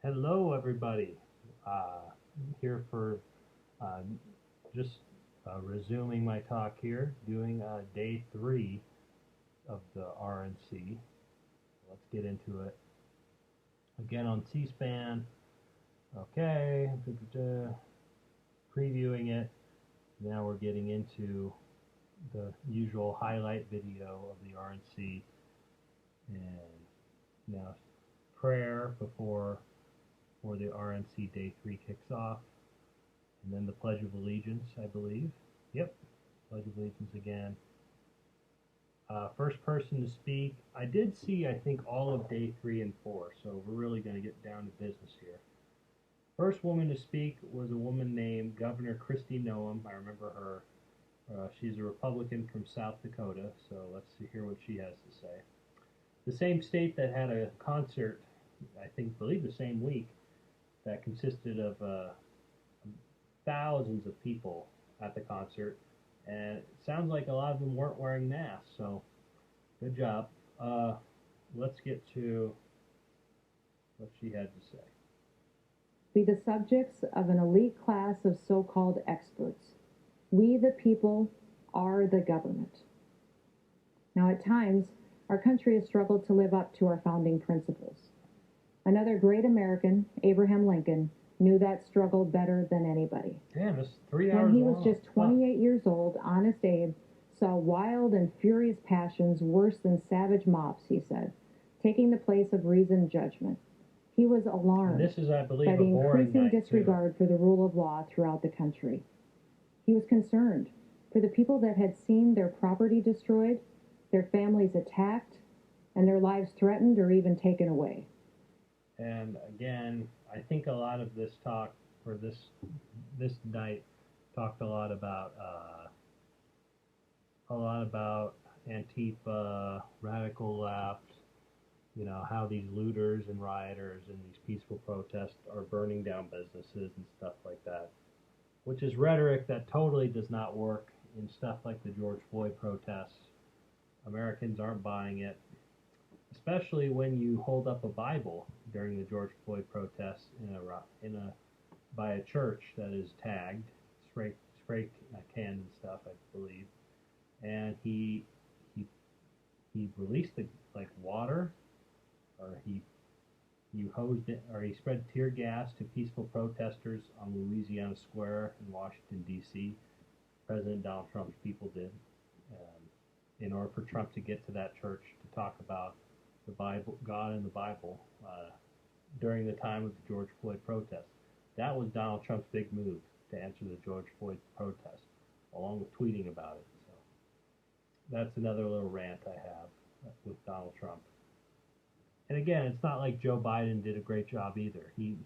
Hello, everybody. Here for uh, just resuming my talk here, doing day 3 of the RNC. Let's get into it. Again on C-SPAN. Okay, previewing it. Now we're getting into the usual highlight video of the RNC. And now prayer before the RNC day 3 kicks off. And then the Pledge of Allegiance, I believe. Yep, Pledge of Allegiance again. First person to speak. I did see, I think, all of day 3 and 4, so we're really going to get down to business here. First woman to speak was a woman named Governor Kristi Noem. I remember her. She's a Republican from South Dakota, so let's hear what she has to say. The same state that had a concert, I believe the same week, that consisted of thousands of people at the concert, and it sounds like a lot of them weren't wearing masks, so good job. Let's get to what she had to say. Be the subjects of an elite class of so-called experts. We, the people, are the government. Now, at times, our country has struggled to live up to our founding principles. Another great American, Abraham Lincoln, knew that struggle better than anybody. Damn, it's 3 hours When he long. was just 28 years old, Honest Abe saw wild and furious passions worse than savage mobs, he said, taking the place of reasoned judgment. He was alarmed And this is, I believe, by a the boring increasing night, disregard for the rule of law throughout the country. He was concerned for the people that had seen their property destroyed, their families attacked, and their lives threatened or even taken away. And again, I think a lot of this talk for this night talked a lot about Antifa, radical left, how these looters and rioters and these peaceful protests are burning down businesses and stuff like that, which is rhetoric that totally does not work in stuff like the George Floyd protests. Americans aren't buying it, especially when you hold up a Bible during the George Floyd protests by a church that is tagged, spray canned and stuff, I believe, and he released water, or he hosed it, or he spread tear gas to peaceful protesters on Louisiana Square in Washington D.C. President Donald Trump's people did, in order for Trump to get to that church to talk about the Bible, God and the Bible, during the time of the George Floyd protest. That was Donald Trump's big move to answer the George Floyd protest, along with tweeting about it. So that's another little rant I have with Donald Trump. And again, it's not like Joe Biden did a great job either. He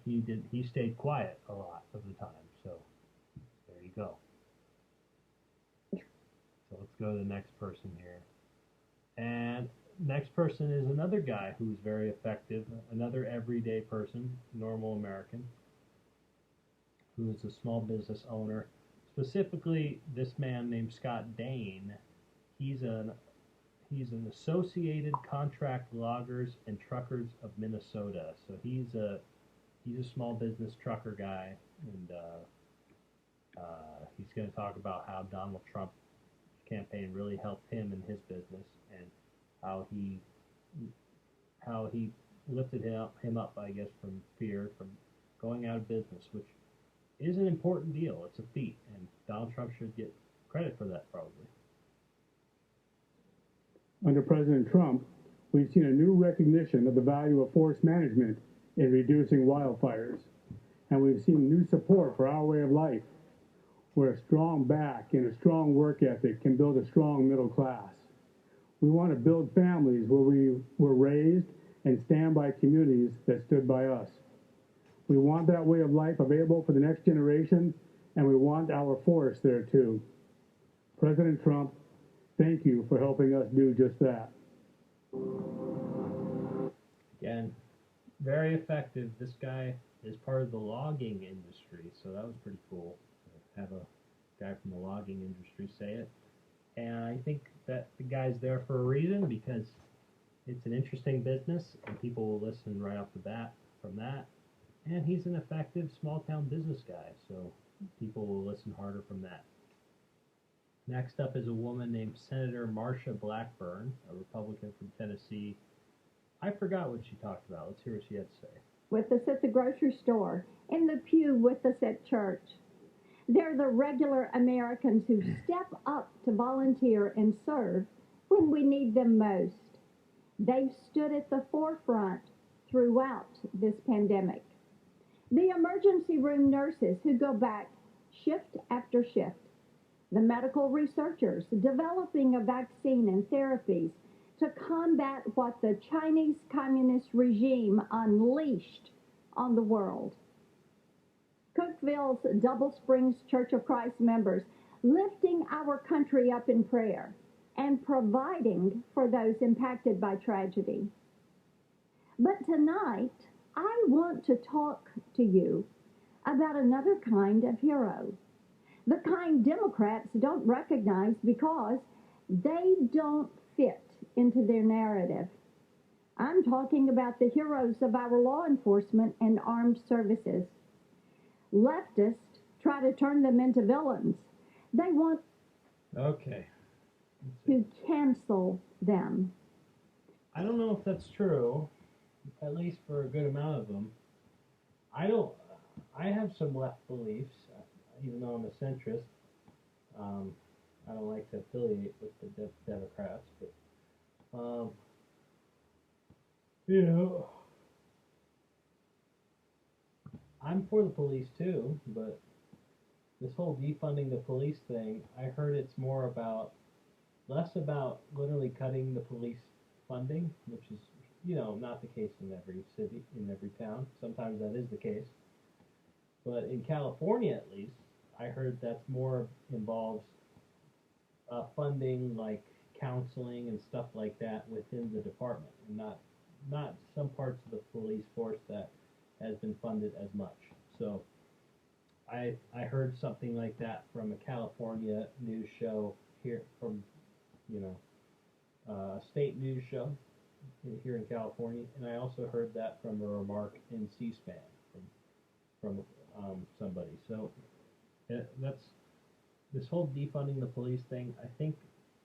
stayed quiet a lot of the time. So there you go. So let's go to the next person here. And next person is another guy who's very effective, another everyday person, normal American, who is a small business owner. Specifically, this man named Scott Dane. He's an Associated Contract Loggers and Truckers of Minnesota. So he's a small business trucker guy, and he's going to talk about how Donald Trump's campaign really helped him in his business, and how he lifted him up, I guess, from fear, from going out of business, which is an important deal. It's a feat, and Donald Trump should get credit for that, probably. Under President Trump, we've seen a new recognition of the value of forest management in reducing wildfires, and we've seen new support for our way of life, where a strong back and a strong work ethic can build a strong middle class. We want to build families where we were raised and stand by communities that stood by us. We want that way of life available for the next generation, and we want our forests there too. President Trump, thank you for helping us do just that. Again, very effective. This guy is part of the logging industry, so that was pretty cool to have a guy from the logging industry say it. And I think that the guy's there for a reason, because it's an interesting business, and people will listen right off the bat from that. And he's an effective small town business guy, so people will listen harder from that. Next up is a woman named Senator Marsha Blackburn, a Republican from Tennessee. I forgot what she talked about. Let's hear what she had to say. With us at the grocery store, in the pew with us at church. They're the regular Americans who step up to volunteer and serve when we need them most. They've stood at the forefront throughout this pandemic. The emergency room nurses who go back shift after shift. The medical researchers developing a vaccine and therapies to combat what the Chinese Communist regime unleashed on the world. Cookeville's Double Springs Church of Christ members lifting our country up in prayer and providing for those impacted by tragedy. But tonight, I want to talk to you about another kind of hero. The kind Democrats don't recognize because they don't fit into their narrative. I'm talking about the heroes of our law enforcement and armed services. Leftists try to turn them into villains. They want Okay. to cancel them. I don't know if that's true, at least for a good amount of them. I have some left beliefs, even though I'm a centrist. I don't like to affiliate with the Democrats, but, you know, I'm for the police too, but this whole defunding the police thing, I heard it's less about literally cutting the police funding, which is, not the case in every city, in every town. Sometimes that is the case. But in California, at least, I heard that's more involves funding like counseling and stuff like that within the department, and not some parts of the police force that has been funded as much. So I heard something like that from a California news show here, from a state news show here in California, and I also heard that from a remark in C-SPAN from somebody. So that's this whole defunding the police thing. I think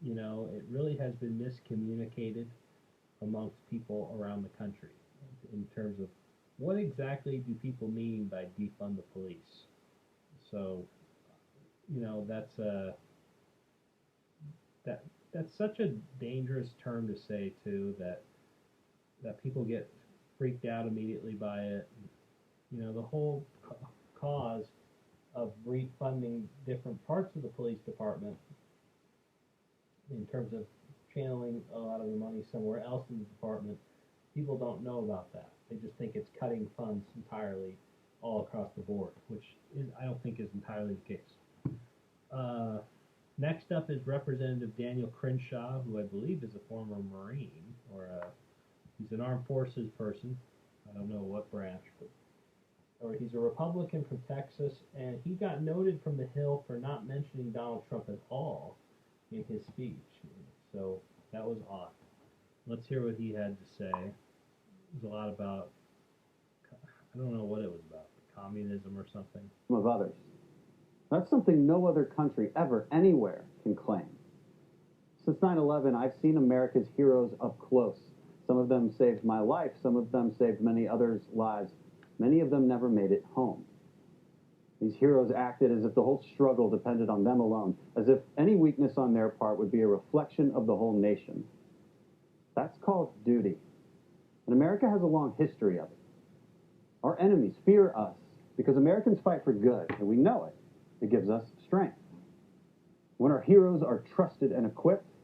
it really has been miscommunicated amongst people around the country in terms of what exactly do people mean by defund the police. So that's such a dangerous term to say too, that people get freaked out immediately by it. The whole cause of refunding different parts of the police department in terms of channeling a lot of the money somewhere else in the department, people don't know about that. They just think it's cutting funds entirely all across the board, which I don't think is entirely the case. Next up is Representative Daniel Crenshaw, who I believe is a former Marine, he's an armed forces person. I don't know what branch, or he's a Republican from Texas, and he got noted from the Hill for not mentioning Donald Trump at all in his speech. So that was odd. Let's hear what he had to say. It was a lot about, I don't know what it was about, communism or something. Of others. That's something no other country ever, anywhere, can claim. Since 9/11, I've seen America's heroes up close. Some of them saved my life. Some of them saved many others' lives. Many of them never made it home. These heroes acted as if the whole struggle depended on them alone, as if any weakness on their part would be a reflection of the whole nation. That's called duty. And America has a long history of it. Our enemies fear us because Americans fight for good, and we know it. It gives us strength. When our heroes are trusted and equipped,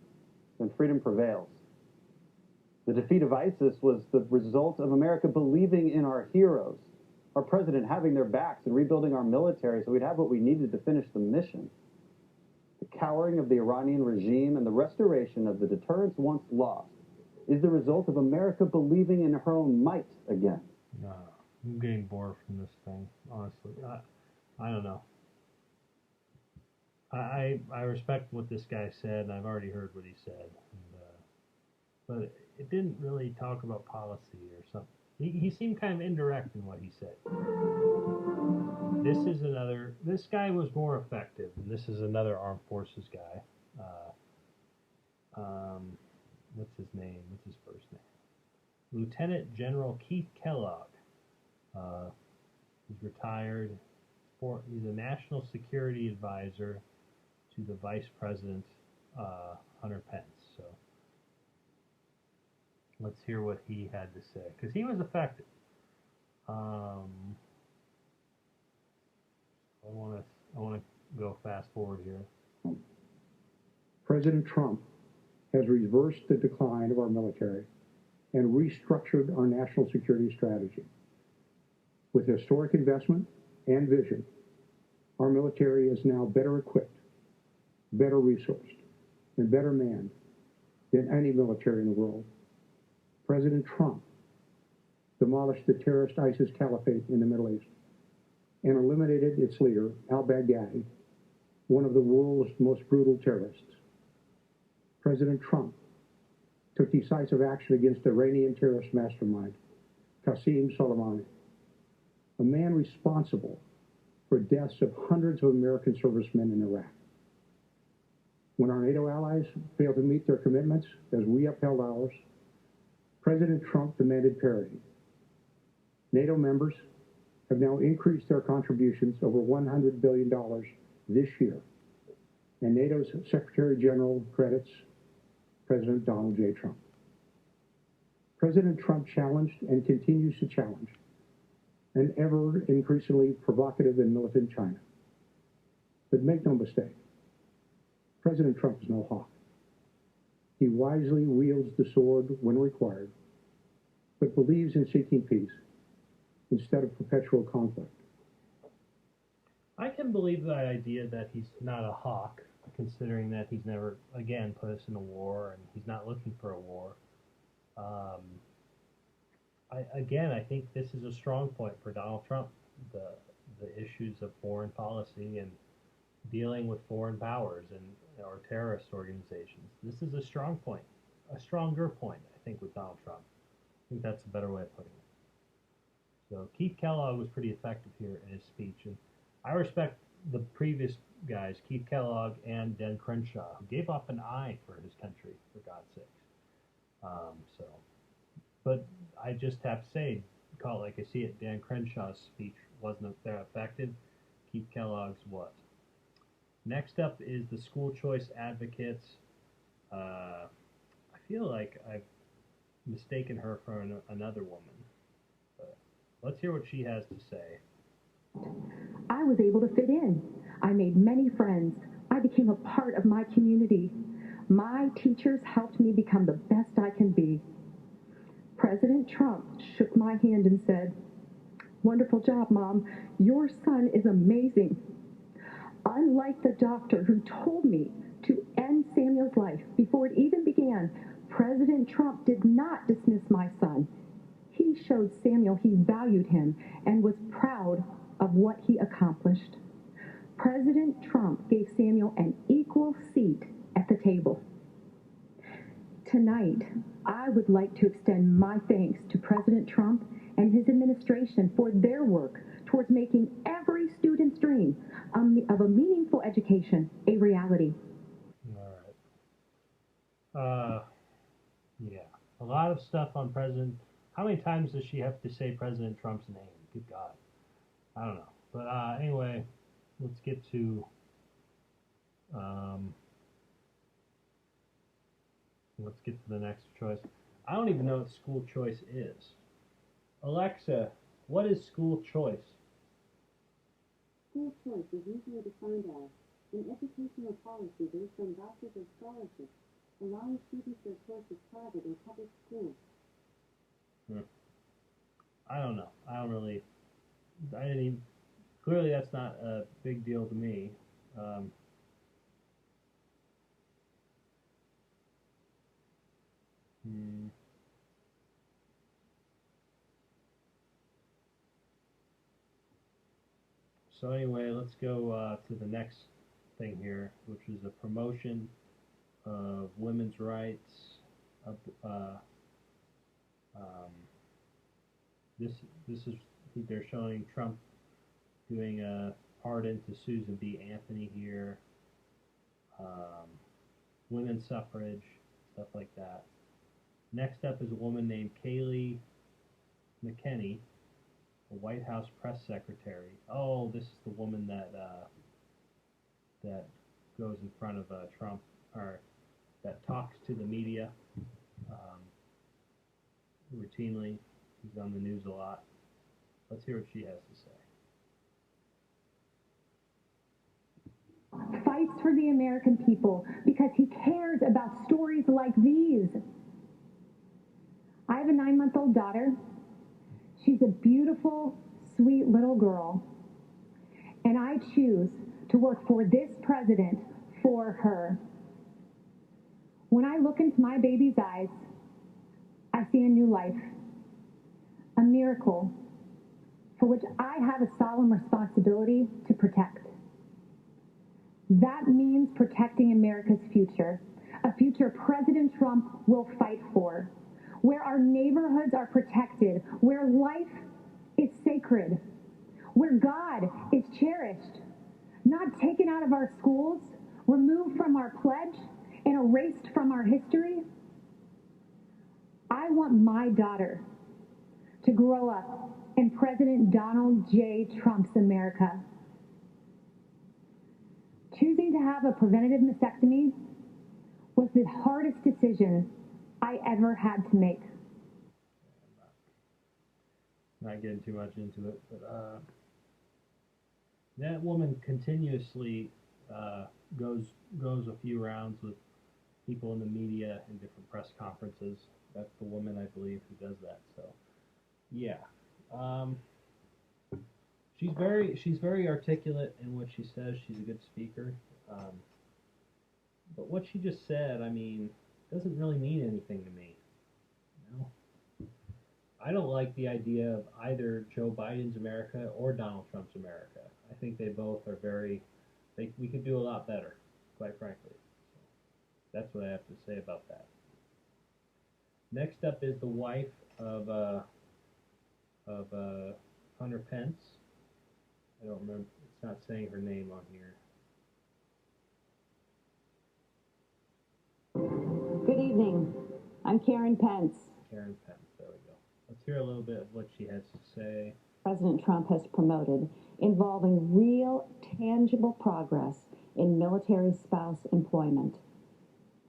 then freedom prevails. The defeat of ISIS was the result of America believing in our heroes, our president having their backs and rebuilding our military so we'd have what we needed to finish the mission. The cowering of the Iranian regime and the restoration of the deterrence once lost is the result of America believing in her own might again. No, I'm getting bored from this thing, honestly. I don't know. I respect what this guy said, and I've already heard what he said, but it didn't really talk about policy or something. He seemed kind of indirect in what he said. This guy was more effective, and this is another armed forces guy. What's his name? What's his first name? Lieutenant General Keith Kellogg. He's retired. He's a national security advisor to the Vice President Hunter Pence. So let's hear what he had to say, because he was effective. I want to go fast forward here. President Trump has reversed the decline of our military and restructured our national security strategy. With historic investment and vision, our military is now better equipped, better resourced, and better manned than any military in the world. President Trump demolished the terrorist ISIS caliphate in the Middle East and eliminated its leader, al-Baghdadi, one of the world's most brutal terrorists. President Trump took decisive action against Iranian terrorist mastermind, Qasem Soleimani, a man responsible for deaths of hundreds of American servicemen in Iraq. When our NATO allies failed to meet their commitments as we upheld ours, President Trump demanded parity. NATO members have now increased their contributions over $100 billion this year, and NATO's Secretary General credits President Donald J. Trump. President Trump challenged and continues to challenge an ever increasingly provocative and militant China. But make no mistake, President Trump is no hawk. He wisely wields the sword when required, but believes in seeking peace instead of perpetual conflict. I can believe that idea that he's not a hawk, considering that he's never, again, put us in a war, and he's not looking for a war. I think this is a strong point for Donald Trump, the issues of foreign policy and dealing with foreign powers or terrorist organizations. This is a strong point, a stronger point, I think, with Donald Trump. I think that's a better way of putting it. So Keith Kellogg was pretty effective here in his speech, and I respect the previous guys, Keith Kellogg and Dan Crenshaw, who gave up an eye for his country, for God's sakes. But I just have to say, call it like I see it, Dan Crenshaw's speech wasn't that effective. Keith Kellogg's was. Next up is the school choice advocates. I feel like I've mistaken her for another woman. But let's hear what she has to say. I was able to fit in. I made many friends. I became a part of my community. My teachers helped me become the best I can be. President Trump shook my hand and said, "Wonderful job, Mom. Your son is amazing." Unlike the doctor who told me to end Samuel's life before it even began, President Trump did not dismiss my son. He showed Samuel he valued him and was proud of what he accomplished. President Trump gave Samuel an equal seat at the table. Tonight, I would like to extend my thanks to President Trump and his administration for their work towards making every student's dream of a meaningful education a reality. All right. Yeah. A lot of stuff on President. How many times does she have to say President Trump's name? Good God. I don't know. But anyway, let's get to the next choice. I don't even know what school choice is. Alexa, what is school choice? School choice is usually defined as an educational policy based on vouchers or scholarships, allowing students their choice of private or public schools. I don't know. Clearly that's not a big deal to me. So anyway, let's go to the next thing here, which is a promotion of women's rights, this is they're showing Trump doing a pardon to Susan B. Anthony here, women's suffrage, stuff like that. Next up is a woman named Kayleigh McEnany, a White House press secretary. Oh, this is the woman that that goes in front of Trump, or that talks to the media routinely. She's on the news a lot. Let's hear what she has to say. Fights for the American people because he cares about stories like these. I have a 9-month-old daughter. She's a beautiful, sweet little girl. And I choose to work for this president for her. When I look into my baby's eyes, I see a new life, a miracle for which I have a solemn responsibility to protect. That means protecting America's future, a future President Trump will fight for, where our neighborhoods are protected, where life is sacred, where God is cherished, not taken out of our schools, removed from our pledge, and erased from our history. I want my daughter to grow up in President Donald J. Trump's America. Choosing to have a preventative mastectomy was the hardest decision I ever had to make. Not getting too much into it, but that woman continuously goes a few rounds with people in the media in different press conferences. That's the woman, I believe, who does that. So, yeah, she's very articulate in what she says. She's a good speaker. But what she just said, I mean, doesn't really mean anything to me. You know? I don't like the idea of either Joe Biden's America or Donald Trump's America. I think they both are we could do a lot better, quite frankly. So that's what I have to say about that. Next up is the wife of Hunter Pence. I don't remember, it's not saying her name on here. Good evening. I'm Karen Pence. Karen Pence, there we go. Let's hear a little bit of what she has to say. President Trump has promoted, involving real, tangible progress in military spouse employment.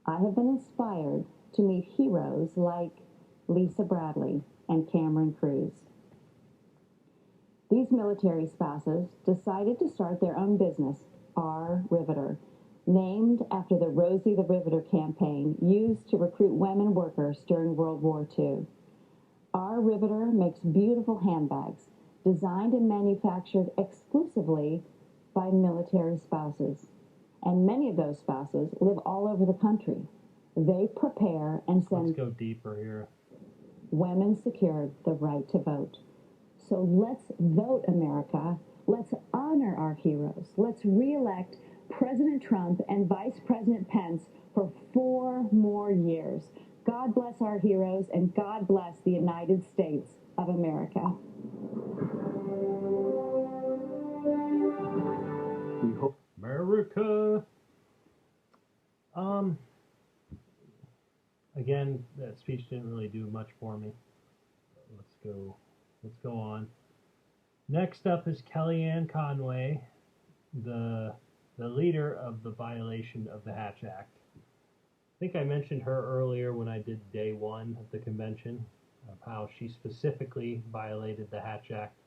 I have been inspired to meet heroes like Lisa Bradley and Cameron Cruz. These military spouses decided to start their own business, R Riveter, named after the Rosie the Riveter campaign used to recruit women workers during World War II. R Riveter makes beautiful handbags designed and manufactured exclusively by military spouses. And many of those spouses live all over the country. They prepare and send... Let's go deeper here. Women secured the right to vote. So let's vote, America. Let's honor our heroes. Let's re-elect President Trump and Vice President Pence for 4 more years. God bless our heroes, and God bless the United States of America. We hope America. Again, that speech didn't really do much for me. Let's go on. Next up is Kellyanne Conway, the leader of the violation of the Hatch Act. I think I mentioned her earlier when I did day 1 of the convention, of how she specifically violated the Hatch Act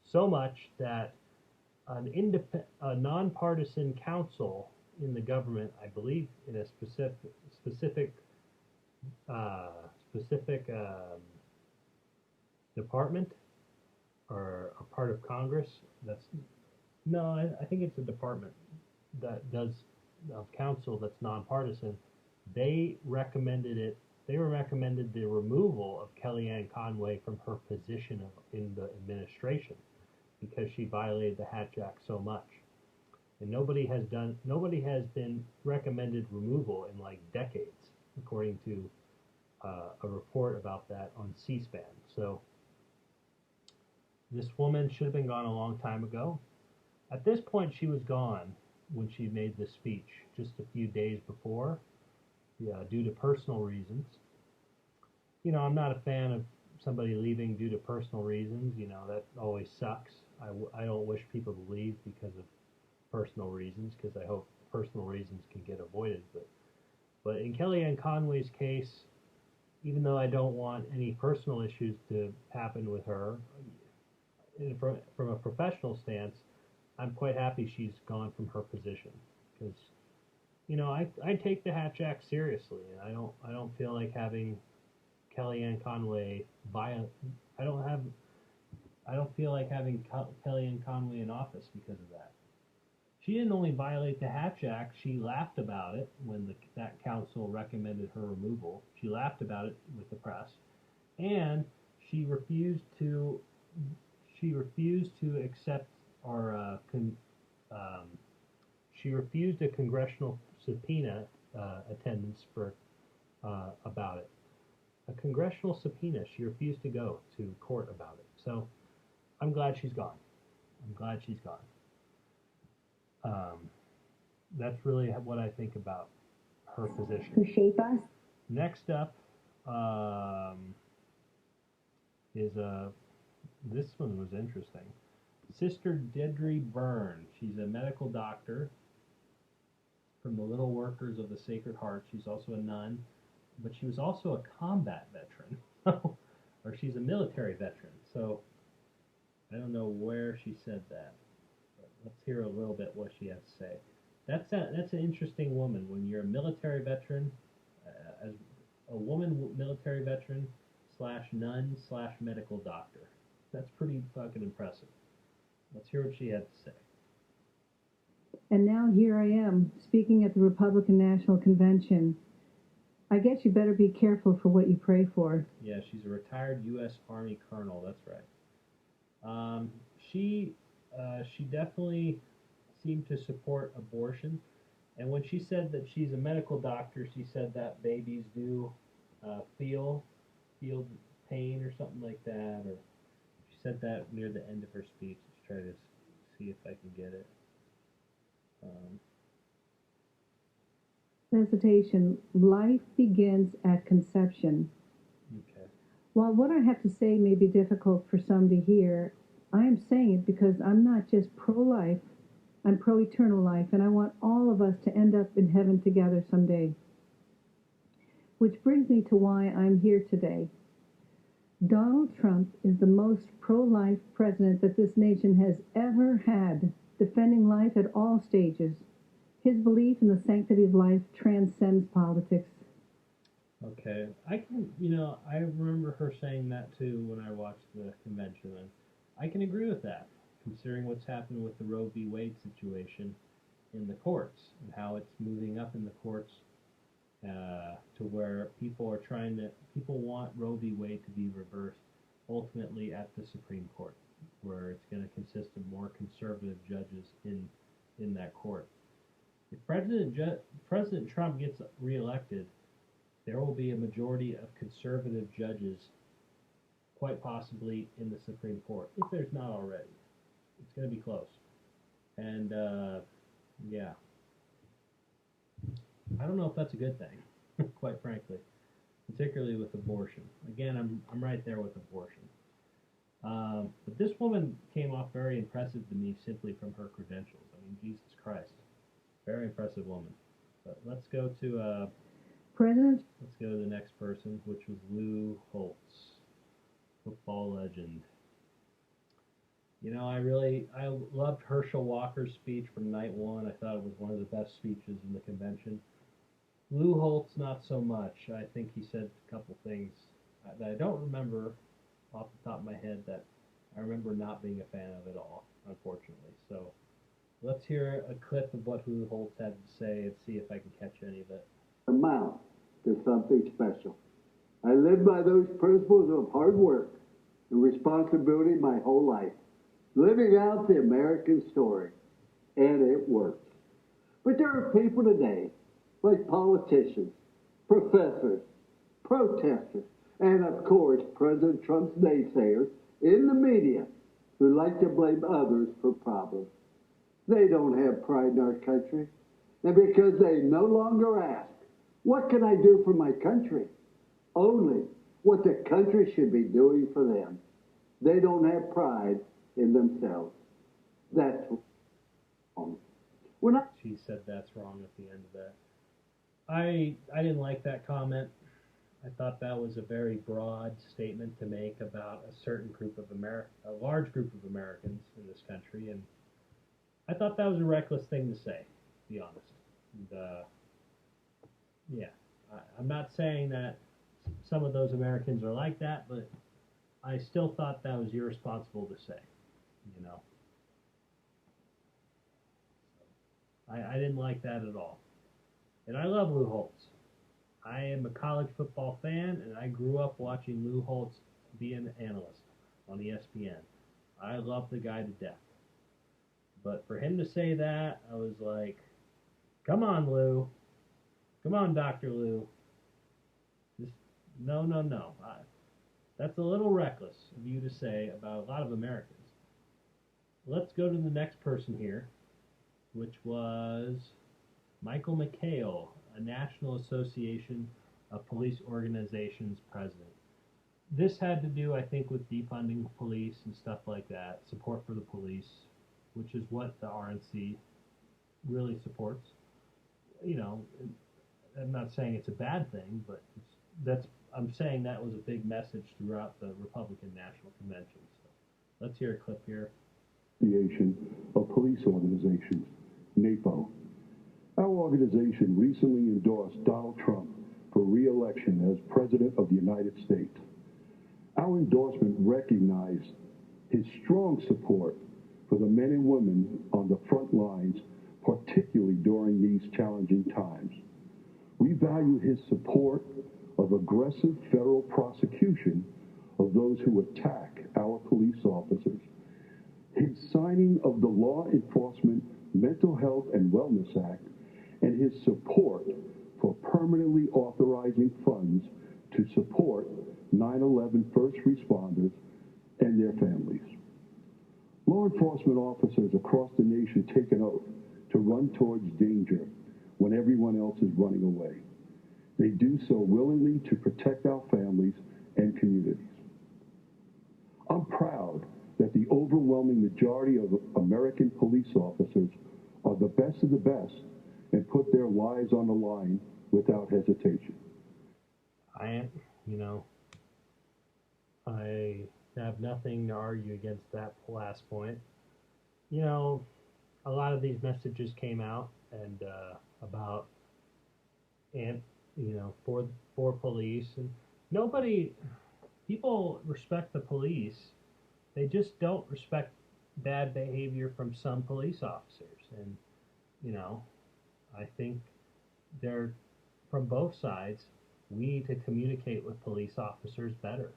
so much that a nonpartisan council in the government, I believe in a specific department or a part of Congress, I think it's a department that does of council that's nonpartisan. They recommended the removal of Kellyanne Conway from her position in the administration because she violated the Hatch Act so much. And nobody has been recommended removal in like decades, according to a report about that on C-SPAN. So This woman should have been gone a long time ago. At this point, she was gone when she made this speech, just a few days before, due to personal reasons. You know, I'm not a fan of somebody leaving due to personal reasons. You know, that always sucks. I don't wish people to leave because of personal reasons, because I hope personal reasons can get avoided. But in Kellyanne Conway's case, even though I don't want any personal issues to happen with her, from a professional stance, I'm quite happy she's gone from her position, because, you know, I take the Hatch Act seriously, and I don't feel like having Kellyanne Conway I don't feel like having Kellyanne Conway in office because of that. She didn't only violate the Hatch Act, she laughed about it when that council recommended her removal. She laughed about it with the press, and she refused to accept she refused a congressional subpoena attendance for about it. A congressional subpoena. She refused to go to court about it. So I'm glad she's gone. That's really what I think about her position. Who shape us? Next up is this one was interesting. Sister Deidre Byrne. She's a medical doctor from the Little Workers of the Sacred Heart. She's also a nun, but she was also a combat veteran, or she's a military veteran. So I don't know where she said that, but let's hear a little bit what she has to say. That's an interesting woman when you're a military veteran, as a woman military veteran / nun / medical doctor. That's pretty fucking impressive. Let's hear what she had to say. And now here I am, speaking at the Republican National Convention. I guess you better be careful for what you pray for. Yeah, she's a retired U.S. Army colonel. That's right. She definitely seemed to support abortion. And when she said that she's a medical doctor, she said that babies do feel pain or something like that. Or she said that near the end of her speech. Let's try to see if I can get it. Recitation, life begins at conception. Okay. While what I have to say may be difficult for some to hear, I am saying it because I'm not just pro-life, I'm pro-eternal life, and I want all of us to end up in heaven together someday. Which brings me to why I'm here today. Donald Trump is the most pro-life president that this nation has ever had, defending life at all stages. His belief in the sanctity of life transcends politics. Okay. I remember her saying that too when I watched the convention, and I can agree with that, considering what's happened with the Roe v. Wade situation in the courts and how it's moving up in the courts to where people want Roe v. Wade to be reversed ultimately at the Supreme Court, where it's going to consist of more conservative judges in that court. If President Trump gets reelected, there will be a majority of conservative judges, quite possibly in the Supreme Court, if there's not already. It's going to be close. And, yeah. I don't know if that's a good thing, quite frankly, particularly with abortion. Again, I'm right there with abortion. But this woman came off very impressive to me simply from her credentials. I mean, Jesus Christ. Very impressive woman. But let's go to the next person, which was Lou Holtz, football legend. You know, I loved Herschel Walker's speech from night one. I thought it was one of the best speeches in the convention. Lou Holtz, not so much. I think he said a couple things that I don't remember off the top of my head that I remember not being a fan of at all, unfortunately. So let's hear a clip of what Lou Holtz had to say and see if I can catch any of it. Amount to something special. I lived by those principles of hard work and responsibility my whole life, living out the American story, and it works. But there are people today, like politicians, professors, protesters, and of course President Trump's naysayers in the media, who like to blame others for problems. They don't have pride in our country. And because they no longer ask, what can I do for my country? Only what the country should be doing for them. They don't have pride in themselves. That's wrong. She said that's wrong at the end of that. I didn't like that comment. I thought that was a very broad statement to make about a certain group of a large group of Americans in this country, and I thought that was a reckless thing to say, to be honest. And, I'm not saying that some of those Americans are like that, but I still thought that was irresponsible to say, you know. I didn't like that at all. And I love Lou Holtz. I am a college football fan, and I grew up watching Lou Holtz be an analyst on ESPN. I love the guy to death. But for him to say that, I was like, come on, Lou. Come on, Dr. Lou. Just, no. That's a little reckless of you to say about a lot of Americans. Let's go to the next person here, which was Michael McHale, a National Association of Police Organizations president. This had to do, I think, with defunding police and stuff like that, support for the police, which is what the RNC really supports. You know, I'm not saying it's a bad thing, but I'm saying that was a big message throughout the Republican National Convention. So let's hear a clip here. Association of Police Organizations, NAPO. Our organization recently endorsed Donald Trump for re-election as President of the United States. Our endorsement recognized his strong support for the men and women on the front lines, particularly during these challenging times. We value his support of aggressive federal prosecution of those who attack our police officers. His signing of the Law Enforcement Mental Health and Wellness Act, and his support for permanently authorizing funds to support 9/11 first responders and their families. Law enforcement officers across the nation take an oath to run towards danger when everyone else is running away. They do so willingly to protect our families and communities. I'm proud that the overwhelming majority of American police officers are the best of the best and put their lives on the line without hesitation. I have nothing to argue against that last point. You know, a lot of these messages came out and about, and for police, and people respect the police. They just don't respect bad behavior from some police officers, and I think they're from both sides. We need to communicate with police officers better.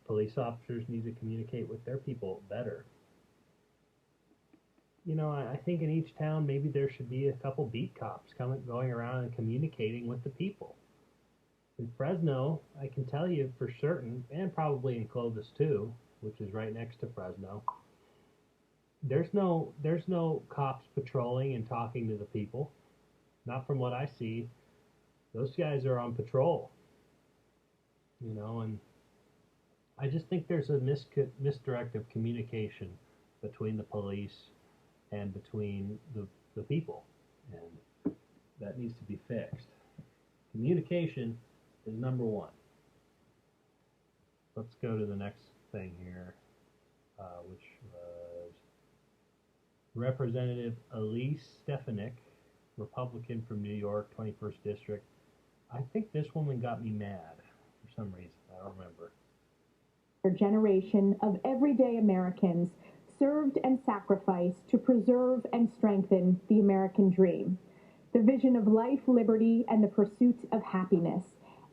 Police officers need to communicate with their people better. I think in each town, maybe there should be a couple beat cops going around and communicating with the people. In Fresno, I can tell you for certain, and probably in Clovis too, which is right next to Fresno, there's no cops patrolling and talking to the people. Not from what I see. Those guys are on patrol. And I just think there's a misdirect of communication between the police and between the people, and that needs to be fixed. Communication is number one. Let's go to the next thing here, which was Representative Elise Stefanik, Republican from New York, 21st District. I think this woman got me mad for some reason. I don't remember. A generation of everyday Americans served and sacrificed to preserve and strengthen the American dream, the vision of life, liberty, and the pursuit of happiness,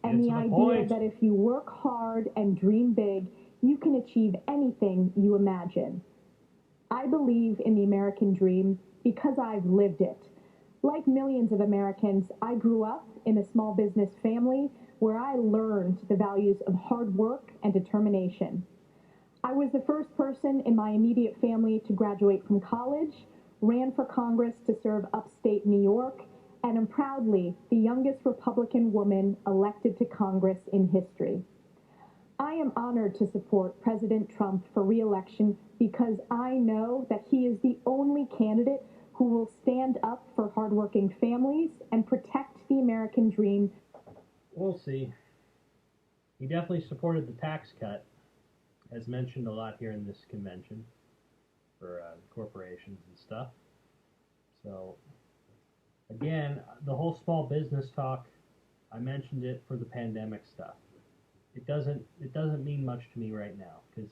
and the idea that if you work hard and dream big, you can achieve anything you imagine. I believe in the American dream because I've lived it. Like millions of Americans, I grew up in a small business family where I learned the values of hard work and determination. I was the first person in my immediate family to graduate from college, ran for Congress to serve upstate New York, and am proudly the youngest Republican woman elected to Congress in history. I am honored to support President Trump for re-election because I know that he is the only candidate who will stand up for hardworking families and protect the American dream. We'll see. He definitely supported the tax cut, as mentioned a lot here in this convention, for corporations and stuff. So, again, the whole small business talk, I mentioned it for the pandemic stuff. It doesn't mean much to me right now, because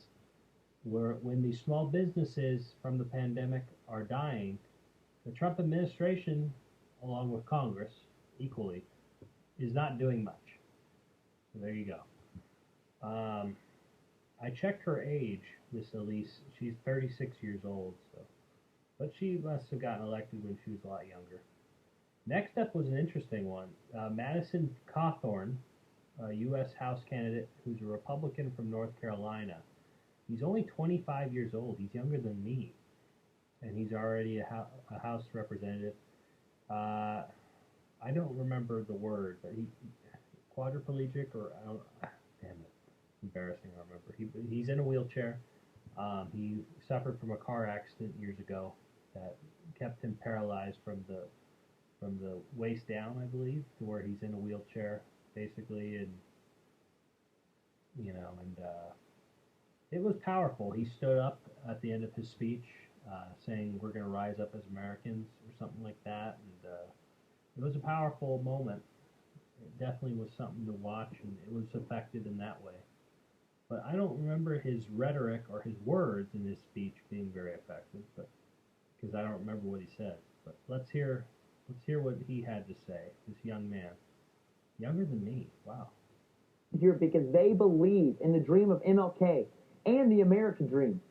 when these small businesses from the pandemic are dying, the Trump administration, along with Congress, equally, is not doing much. So there you go. I checked her age, Miss Elise. She's 36 years old, so, but she must have gotten elected when she was a lot younger. Next up was an interesting one. Madison Cawthorn, a U.S. House candidate who's a Republican from North Carolina. He's only 25 years old. He's younger than me, and he's already a House representative. I don't remember the word, but he quadriplegic or I don't. Damn it, embarrassing. I remember. He's in a wheelchair. He suffered from a car accident years ago that kept him paralyzed from the waist down, I believe, to where he's in a wheelchair basically, and it was powerful. He stood up at the end of his speech, saying we're going to rise up as Americans or something like that, and it was a powerful moment. It definitely was something to watch, and it was effective in that way. But I don't remember his rhetoric or his words in his speech being very effective, but because I don't remember what he said. But let's hear what he had to say. This young man, younger than me. Wow. Here because they believe in the dream of MLK and the American dream.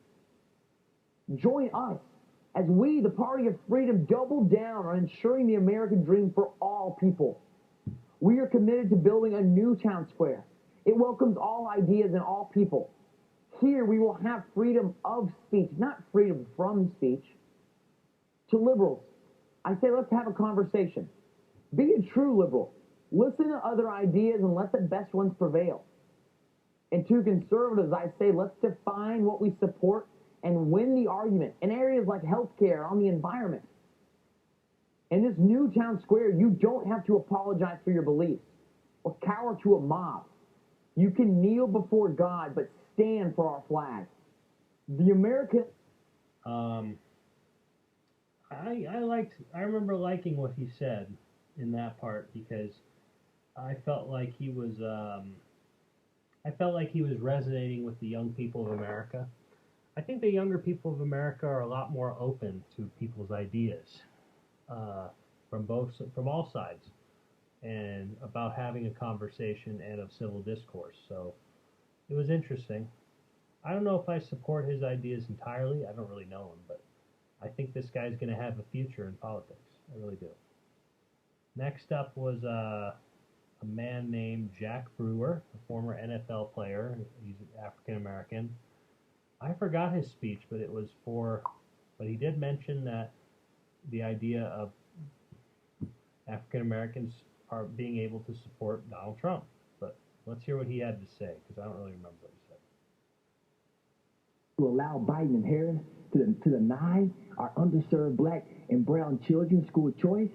Join us as we, the Party of Freedom, double down on ensuring the American dream for all people. We are committed to building a new town square. It welcomes all ideas and all people. Here we will have freedom of speech, not freedom from speech. To liberals, I say let's have a conversation. Be a true liberal. Listen to other ideas and let the best ones prevail. And to conservatives, I say let's define what we support and win the argument in areas like healthcare, on the environment. In this new town square, you don't have to apologize for your beliefs or cower to a mob. You can kneel before God, but stand for our flag. The American... I remember liking what he said in that part, because I felt like he was resonating with the young people of America. I think the younger people of America are a lot more open to people's ideas from all sides, and about having a conversation and of civil discourse. So it was interesting. I don't know if I support his ideas entirely. I don't really know him, but I think this guy's going to have a future in politics. I really do. Next up was a man named Jack Brewer, a former NFL player. He's African American. I forgot his speech, but he did mention that the idea of African Americans are being able to support Donald Trump. But let's hear what he had to say, because I don't really remember what he said. To allow Biden and Harris to deny our underserved black and brown children school choice?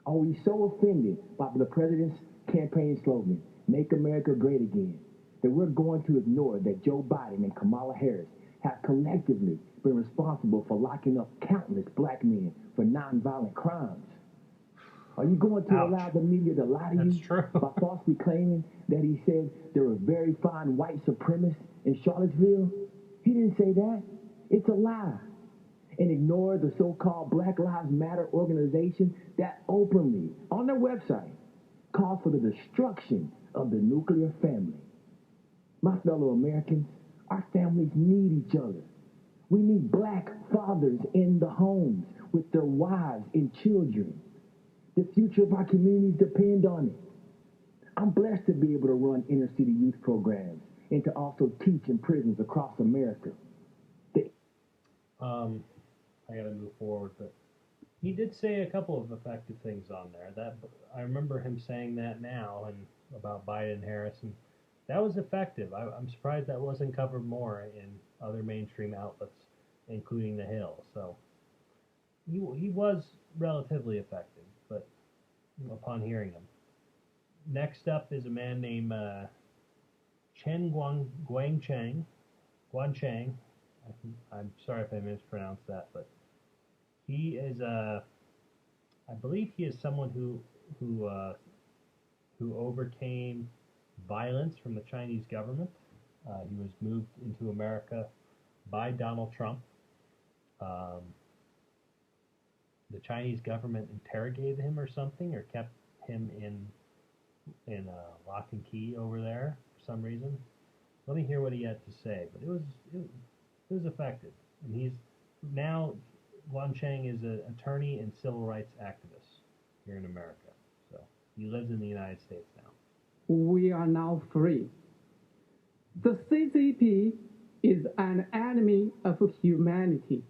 Are we so offended by the president's campaign slogan, Make America Great Again, that we're going to ignore that Joe Biden and Kamala Harris have collectively been responsible for locking up countless black men for nonviolent crimes? Are you going to allow the media to lie to you by falsely claiming that he said there were very fine white supremacists in Charlottesville? He didn't say that. It's a lie. And ignore the so-called Black Lives Matter organization that openly, on their website, calls for the destruction of the nuclear family. My fellow Americans, our families need each other. We need black fathers in the homes with their wives and children. The future of our communities depend on it. I'm blessed to be able to run inner city youth programs and to also teach in prisons across America. I gotta move forward, but he did say a couple of effective things on there. That I remember him saying that now and about Biden and Harris, and that was effective. I'm surprised that wasn't covered more in other mainstream outlets, including The Hill. So he was relatively effective, but upon hearing him. Next up is a man named Chen Guangchang. I'm sorry if I mispronounced that, but he is I believe he is someone who overcame violence from the Chinese government. He was moved into America by Donald Trump. The Chinese government interrogated him or something, or kept him in lock and key over there for some reason. Let me hear what he had to say, but it was effective, and he's now. Guan Cheng is an attorney and civil rights activist here in America. So he lives in the United States now. We are now free. The CCP is an enemy of humanity.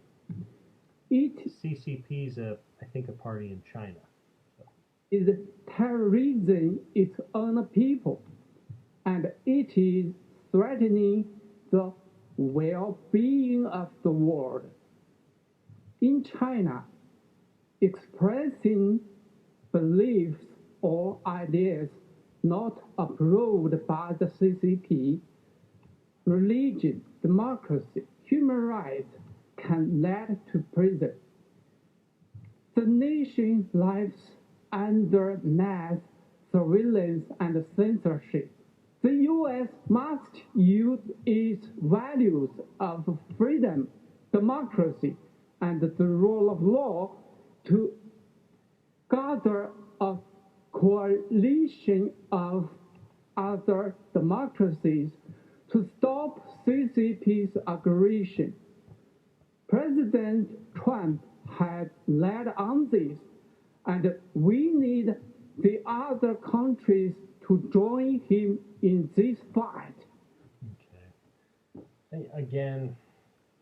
CCP is I think a party in China. So. Is terrorizing its own people, and it is threatening the well-being of the world. In China, expressing beliefs or ideas not approved by the CCP, religion, democracy, human rights can lead to prison. The nation lives under mass surveillance and censorship. The U.S. must use its values of freedom, democracy, and the rule of law to gather a coalition of other democracies to stop CCP's aggression. President Trump had led on this, and we need the other countries to join him in this fight. Okay. Again,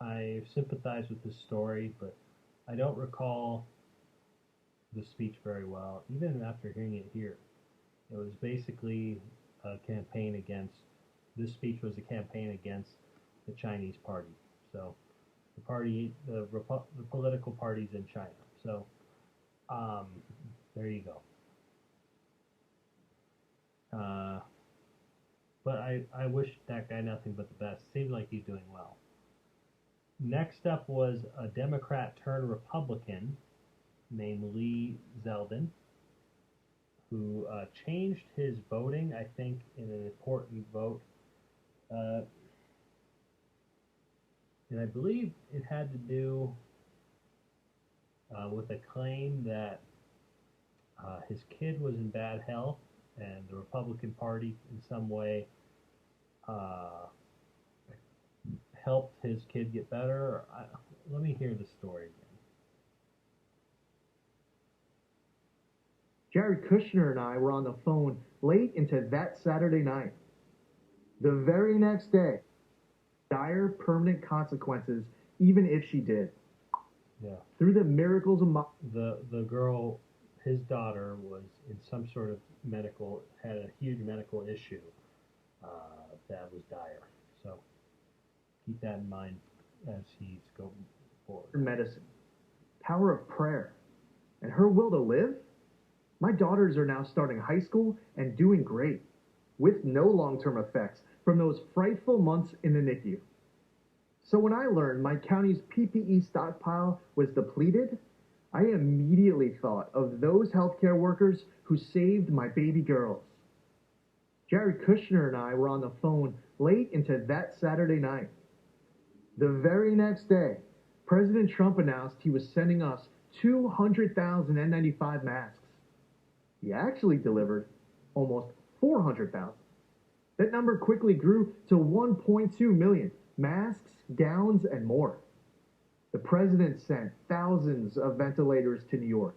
I sympathize with this story, but I don't recall the speech very well, even after hearing it here. It was basically a campaign against, this speech was a campaign against the Chinese party. So the party, the political parties in China. So there you go. But I wish that guy nothing but the best. Seems like he's doing well. Next up was a Democrat turned Republican named Lee Zeldin, who changed his voting, I think, in an important vote. And I believe it had to do with a claim that his kid was in bad health, and the Republican Party in some way helped his kid get better. Let me hear the story again. Jared Kushner and I were on the phone late into that Saturday night. The very next day, dire permanent consequences, even if she did. Yeah. Through the miracles of the girl, his daughter, was in some sort of had a huge medical issue that was dire. So keep that in mind as he's going forward. Medicine, power of prayer, and her will to live. My daughters are now starting high school and doing great, with no long-term effects from those frightful months in the NICU. So when I learned my county's PPE stockpile was depleted, I immediately thought of those healthcare workers who saved my baby girls. Jared Kushner and I were on the phone late into that Saturday night. The very next day, President Trump announced he was sending us 200,000 N95 masks. He actually delivered almost 400,000. That number quickly grew to 1.2 million masks, gowns, and more. The president sent thousands of ventilators to New York.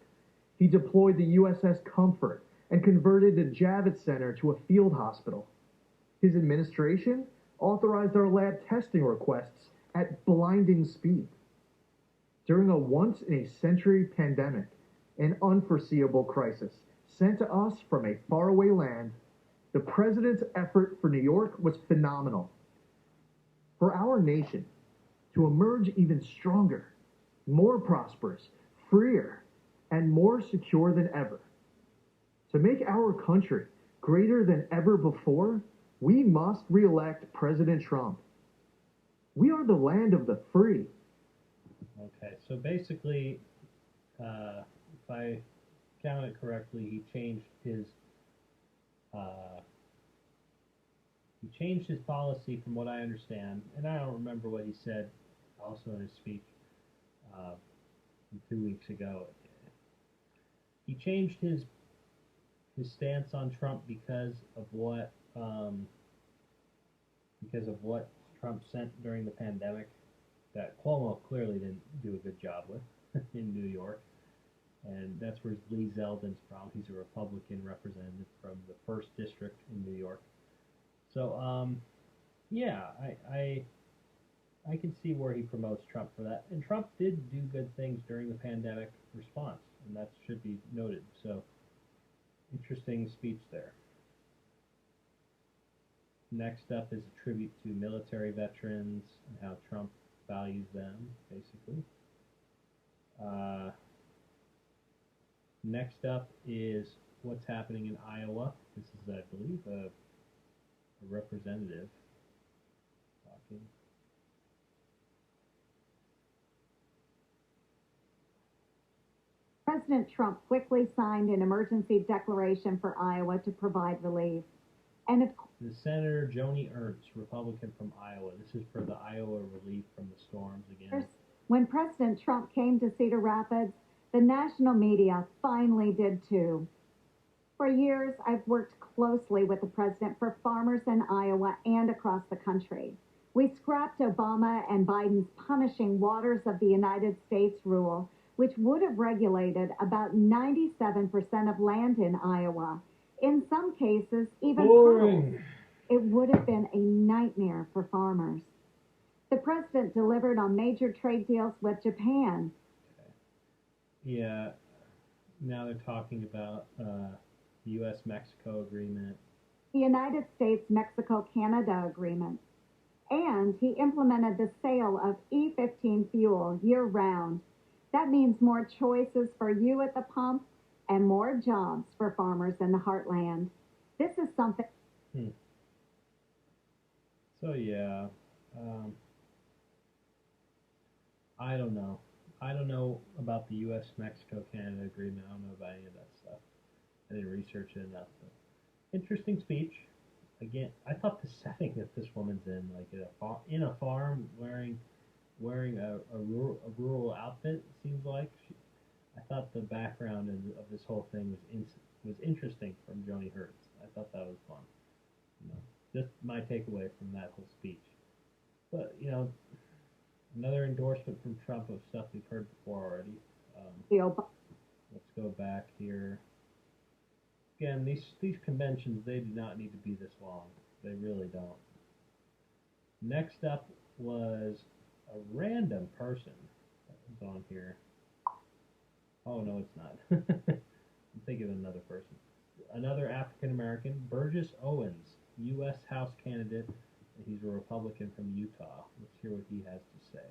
He deployed the USS Comfort and converted the Javits Center to a field hospital. His administration authorized our lab testing requests at blinding speed. During a once-in-a-century pandemic, an unforeseeable crisis sent to us from a faraway land, the president's effort for New York was phenomenal. For our nation to emerge even stronger, more prosperous, freer, and more secure than ever. To make our country greater than ever before, we must re-elect President Trump. We are the land of the free. Okay, so basically, if I counted correctly, he changed his policy, from what I understand, and I don't remember what he said also in his speech 2 weeks ago. He changed his stance on Trump because of what Trump sent during the pandemic that Cuomo clearly didn't do a good job with in New York. And that's where Lee Zeldin's from. He's a Republican representative from the 1st District in New York. So, yeah, I can see where he promotes Trump for that. And Trump did do good things during the pandemic response, and that should be noted. So, interesting speech there. Next up is a tribute to military veterans and how Trump values them, basically. Next up is what's happening in Iowa. This is, I believe, a representative talking. President Trump quickly signed an emergency declaration for Iowa to provide relief. And the Senator Joni Ernst, Republican from Iowa. This is for the Iowa relief from the storms again. When President Trump came to Cedar Rapids, the national media finally did too. For years, I've worked closely with the president for farmers in Iowa and across the country. We scrapped Obama and Biden's punishing waters of the United States rule, which would have regulated about 97% of land in Iowa. In some cases, even puddles. It would have been a nightmare for farmers. The president delivered on major trade deals with Japan. Yeah, now they're talking about the U.S.-Mexico agreement. The United States-Mexico-Canada agreement. And he implemented the sale of E15 fuel year-round. That means more choices for you at the pump and more jobs for farmers in the heartland. This is something... So, yeah, I don't know. I don't know about the U.S.-Mexico-Canada agreement. I don't know about any of that stuff. I didn't research it enough. But interesting speech. Again, I thought the setting that this woman's in, like in a farm, wearing a rural outfit, seems like. I thought the background of this whole thing was interesting from Joni Ernst. I thought that was fun. Just my takeaway from that whole speech. But another endorsement from Trump of stuff we've heard before already. Let's go back here. Again, these conventions, they do not need to be this long. They really don't. Next up was a random person that was on here. Oh, no, it's not. I'm thinking of another person. Another African American, Burgess Owens, U.S. House candidate. He's a Republican from Utah. Let's hear what he has to say.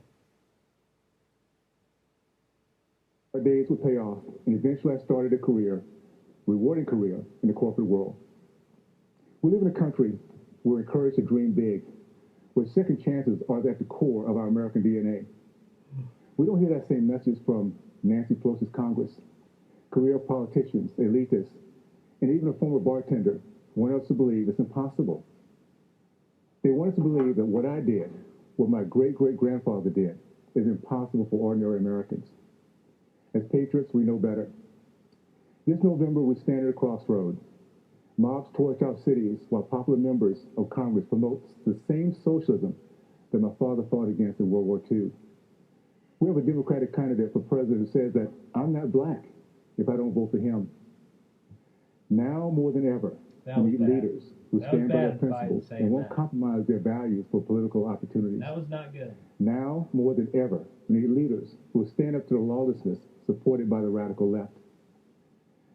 Our days would pay off, and eventually I started a rewarding career in the corporate world. We live in a country where we're encouraged to dream big, where second chances are at the core of our American DNA. We don't hear that same message from Nancy Pelosi's Congress, career politicians, elitists, and even a former bartender want us to believe it's impossible. They want us to believe that what I did, what my great-great-grandfather did, is impossible for ordinary Americans. As patriots, we know better. This November, we stand at a crossroad. Mobs torch our cities while popular members of Congress promote the same socialism that my father fought against in World War II. We have a Democratic candidate for president who says that I'm not black if I don't vote for him. Now more than ever, we need leaders who That was stand by their bad, Biden principles saying and won't that. compromise their values for political opportunities. That was not good. Now, more than ever, we need leaders who will stand up to the lawlessness supported by the radical left.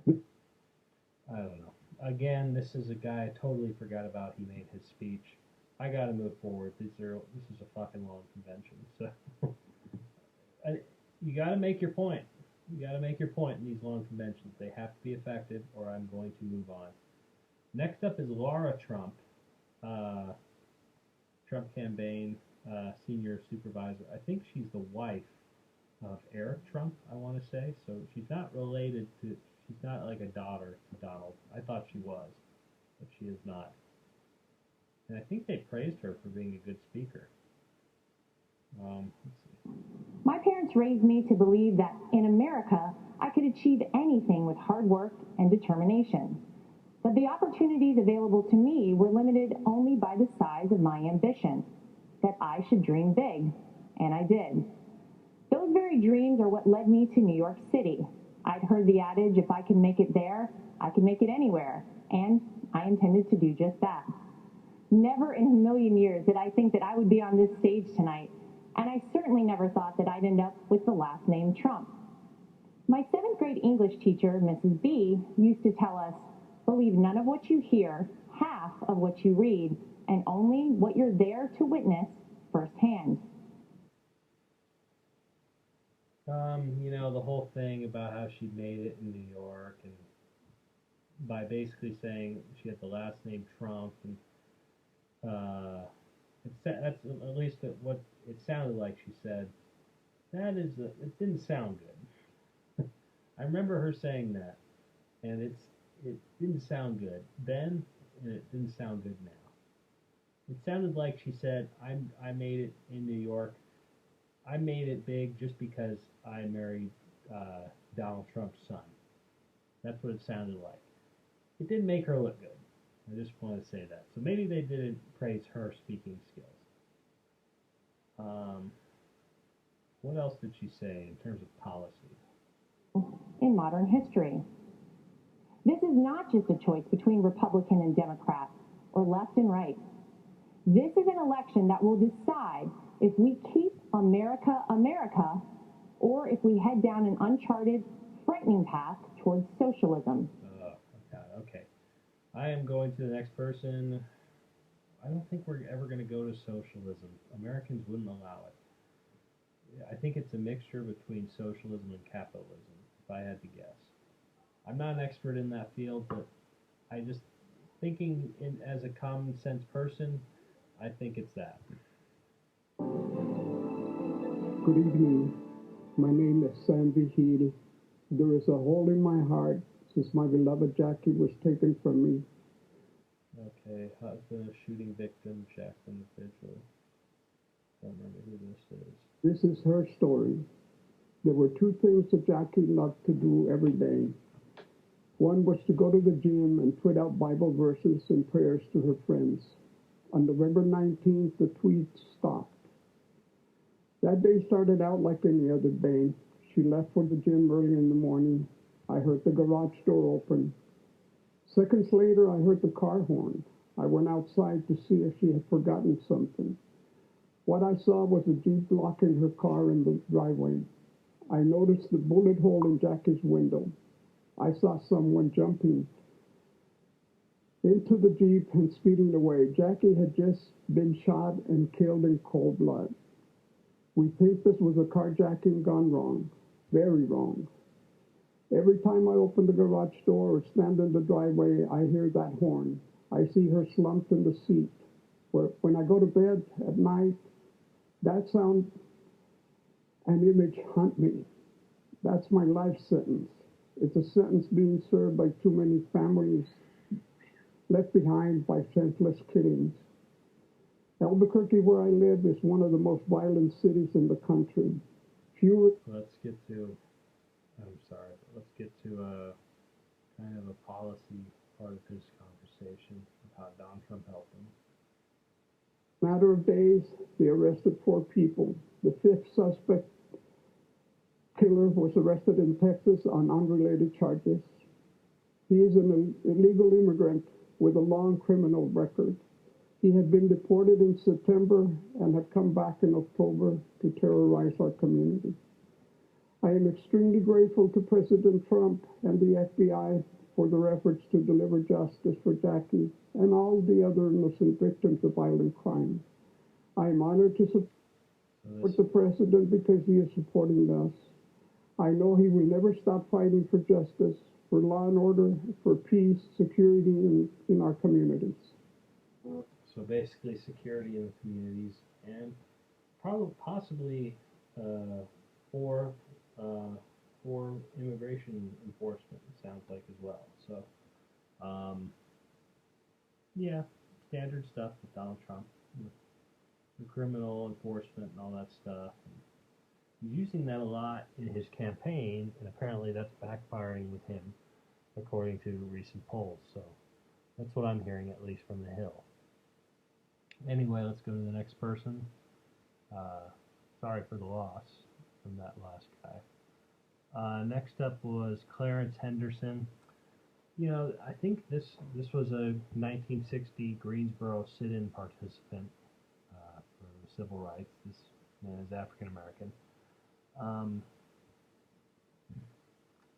I don't know. Again, this is a guy I totally forgot about. He made his speech. I got to move forward. This is a fucking long convention. So you got to make your point. You got to make your point in these long conventions. They have to be effective, or I'm going to move on. Next up is Laura Trump, Trump campaign senior supervisor. I think she's the wife of Eric Trump, I want to say. So she's not related to, she's not like a daughter to Donald. I thought she was, but she is not. And I think they praised her for being a good speaker. Let's see. My parents raised me to believe that in America, I could achieve anything with hard work and determination. But the opportunities available to me were limited only by the size of my ambition, that I should dream big, and I did. Those very dreams are what led me to New York City. I'd heard the adage, if I can make it there, I can make it anywhere, and I intended to do just that. Never in a million years did I think that I would be on this stage tonight, and I certainly never thought that I'd end up with the last name Trump. My 7th grade English teacher, Mrs. B, used to tell us, believe none of what you hear, half of what you read, and only what you're there to witness firsthand. You know, the whole thing about how she made it in New York, and by basically saying she had the last name Trump, and that's at least what it sounded like she said. It didn't sound good. I remember her saying that, and it didn't sound good then, and it didn't sound good now. It sounded like she said, I made it in New York. I made it big just because I married Donald Trump's son. That's what it sounded like. It didn't make her look good. I just want to say that. So maybe they didn't praise her speaking skills. What else did she say in terms of policy? In modern history. This is not just a choice between Republican and Democrat, or left and right. This is an election that will decide if we keep America America, or if we head down an uncharted, frightening path towards socialism. Okay. I am going to the next person. I don't think we're ever going to go to socialism. Americans wouldn't allow it. I think it's a mixture between socialism and capitalism, if I had to guess. I'm not an expert in that field, but I just, thinking as a common sense person, I think it's that. Good evening. My name is Sam Vigil. There is a hole in my heart since my beloved Jackie was taken from me. Okay, husband of shooting victim, Jacqueline Vigil. Don't remember who this is. This is her story. There were 2 things that Jackie loved to do every day. One was to go to the gym and tweet out Bible verses and prayers to her friends. On November 19th, the tweets stopped. That day started out like any other day. She left for the gym early in the morning. I heard the garage door open. Seconds later, I heard the car horn. I went outside to see if she had forgotten something. What I saw was a Jeep blocking her car in the driveway. I noticed the bullet hole in Jackie's window. I saw someone jumping into the Jeep and speeding away. Jackie had just been shot and killed in cold blood. We think this was a carjacking gone wrong. Very wrong. Every time I open the garage door or stand in the driveway, I hear that horn. I see her slumped in the seat. When I go to bed at night, that sound and image haunt me. That's my life sentence. It's a sentence being served by too many families left behind by senseless killings. Albuquerque, where I live, is one of the most violent cities in the country. Let's get to kind of a policy part of this conversation of how Donald Trump helped him. Matter of days, they arrested 4 people. The 5th suspect killer was arrested in Texas on unrelated charges. He is an illegal immigrant with a long criminal record. He had been deported in September and had come back in October to terrorize our community. I am extremely grateful to President Trump and the FBI for their efforts to deliver justice for Jackie and all the other innocent victims of violent crime. I am honored to support the president because he is supporting us. I know he will never stop fighting for justice, for law and order, for peace, security in our communities. So basically security in the communities and probably possibly for immigration enforcement, it sounds like, as well. So yeah, standard stuff with Donald Trump, the criminal enforcement and all that stuff. He's using that a lot in his campaign, and apparently that's backfiring with him, according to recent polls. So that's what I'm hearing, at least from the Hill. Anyway, let's go to the next person. Sorry for the loss from that last guy. Next up was Clarence Henderson. You know, I think this was a 1960 Greensboro sit-in participant for civil rights. This man is African American.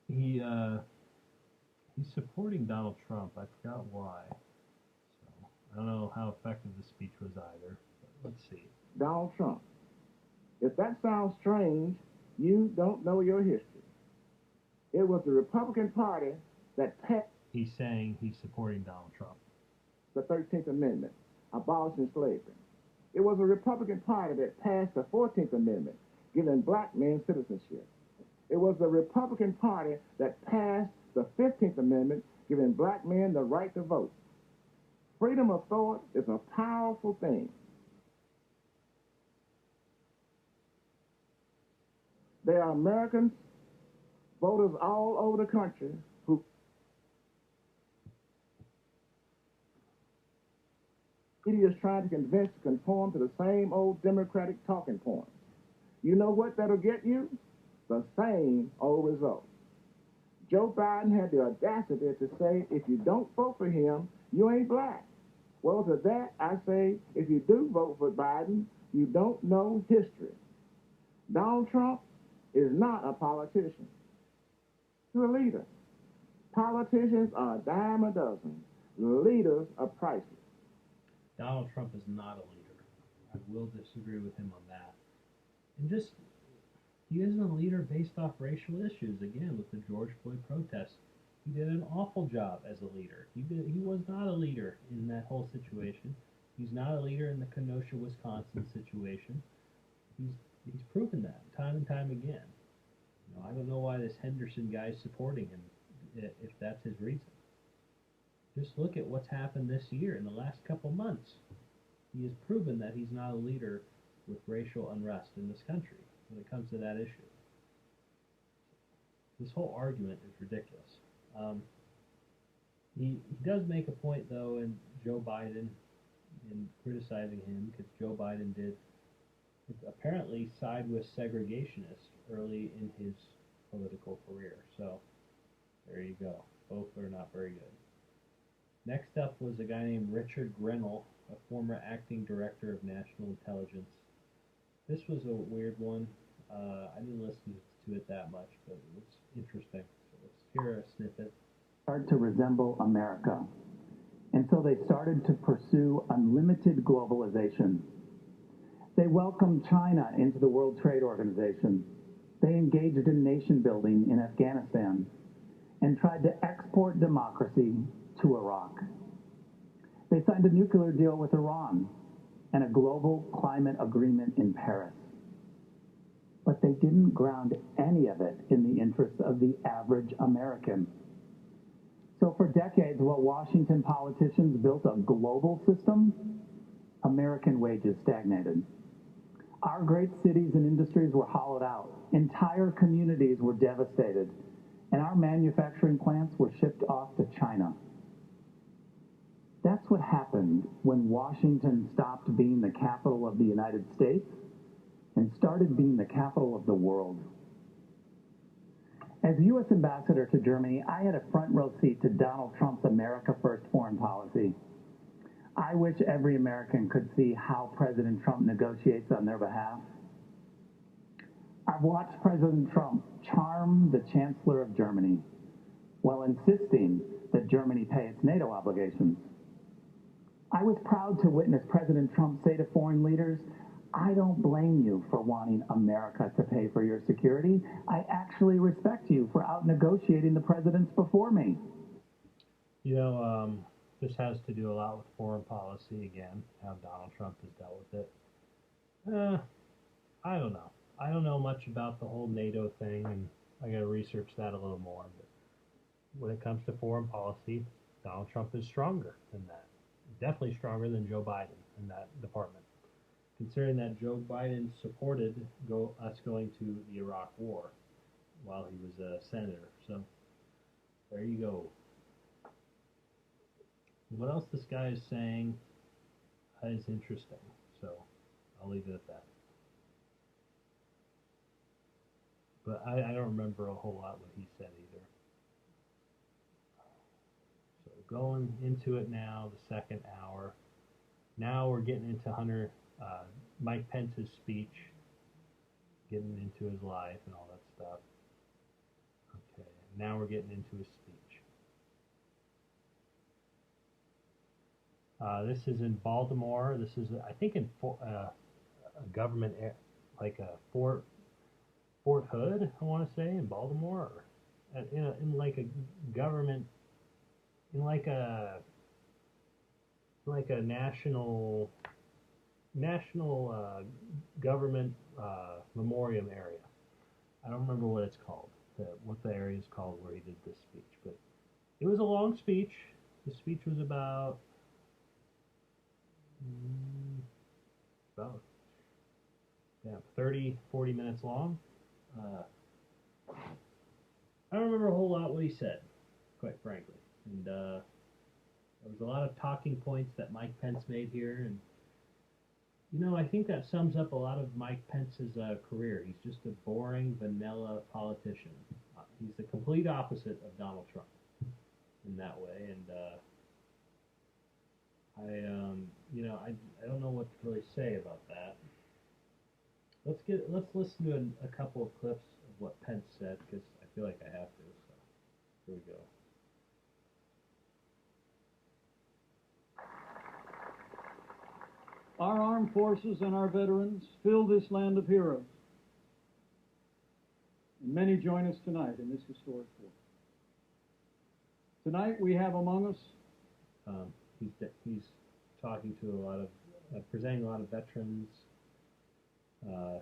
He's supporting Donald Trump. I forgot why. So I don't know how effective the speech was either. But let's see. Donald Trump. If that sounds strange, you don't know your history. It was the Republican Party that passed. He's saying he's supporting Donald Trump. The 13th Amendment, abolishing slavery. It was the Republican Party that passed the 14th Amendment, giving black men citizenship. It was the Republican Party that passed the 15th Amendment, giving black men the right to vote. Freedom of thought is a powerful thing. There are Americans, voters all over the country, who media is trying to convince to conform to the same old Democratic talking points. You know what that'll get you? The same old result. Joe Biden had the audacity to say, if you don't vote for him, you ain't black. Well, to that, I say, if you do vote for Biden, you don't know history. Donald Trump is not a politician. He's a leader. Politicians are a dime a dozen. Leaders are priceless. Donald Trump is not a leader. I will disagree with him on that. And just, he isn't a leader based off racial issues. Again, with the George Floyd protests, he did an awful job as a leader. He was not a leader in that whole situation. He's not a leader in the Kenosha, Wisconsin situation. He's proven that time and time again. You know, I don't know why this Henderson guy is supporting him, if that's his reason. Just look at what's happened this year in the last couple months. He has proven that he's not a leader with racial unrest in this country when it comes to that issue. This whole argument is ridiculous. He does make a point, though, in Joe Biden, in criticizing him, because Joe Biden did apparently side with segregationists early in his political career. So there you go. Both are not very good. Next up was a guy named Richard Grenell, a former acting director of National Intelligence. This was a weird one. I didn't listen to it that much, but it was interesting. So let's hear a snippet. Started to resemble America. And so they started to pursue unlimited globalization. They welcomed China into the World Trade Organization. They engaged in nation building in Afghanistan and tried to export democracy to Iraq. They signed a nuclear deal with Iran and a global climate agreement in Paris. But they didn't ground any of it in the interests of the average American. So for decades, while Washington politicians built a global system, American wages stagnated. Our great cities and industries were hollowed out. Entire communities were devastated. And our manufacturing plants were shipped off to China. That's what happened when Washington stopped being the capital of the United States and started being the capital of the world. As U.S. Ambassador to Germany, I had a front row seat to Donald Trump's America First foreign policy. I wish every American could see how President Trump negotiates on their behalf. I've watched President Trump charm the Chancellor of Germany while insisting that Germany pay its NATO obligations. I was proud to witness President Trump say to foreign leaders, "I don't blame you for wanting America to pay for your security. I actually respect you for out-negotiating the presidents before me." You know, this has to do a lot with foreign policy again, how Donald Trump has dealt with it. I don't know. I don't know much about the whole NATO thing, and I got to research that a little more. But when it comes to foreign policy, Donald Trump is stronger than that. Definitely stronger than Joe Biden in that department. Considering that Joe Biden supported us going to the Iraq War while he was a senator. So there you go. What else this guy is saying is interesting. So I'll leave it at that. But I don't remember a whole lot what he said either. So going into it now, the second hour. Now we're getting into Mike Pence's speech, getting into his life and all that stuff. Okay, now we're getting into his speech. This is in Baltimore. This is, I think, in a government, like a Fort Hood, I want to say, in Baltimore, or in like a government, in like a national government memoriam area. I don't remember what it's called, what the area is called where he did this speech, but it was a long speech. The speech was about 30, 40 minutes long. I don't remember a whole lot what he said, quite frankly. And there was a lot of talking points that Mike Pence made here. And, you know, I think that sums up a lot of Mike Pence's career. He's just a boring, vanilla politician. He's the complete opposite of Donald Trump in that way. And I don't know what to really say about that. Let's listen to a couple of clips of what Pence said, because I feel like I have to. So here we go. Our armed forces and our veterans fill this land of heroes. And many join us tonight in this historic war. Tonight we have among us. He's talking to a lot of, presenting a lot of veterans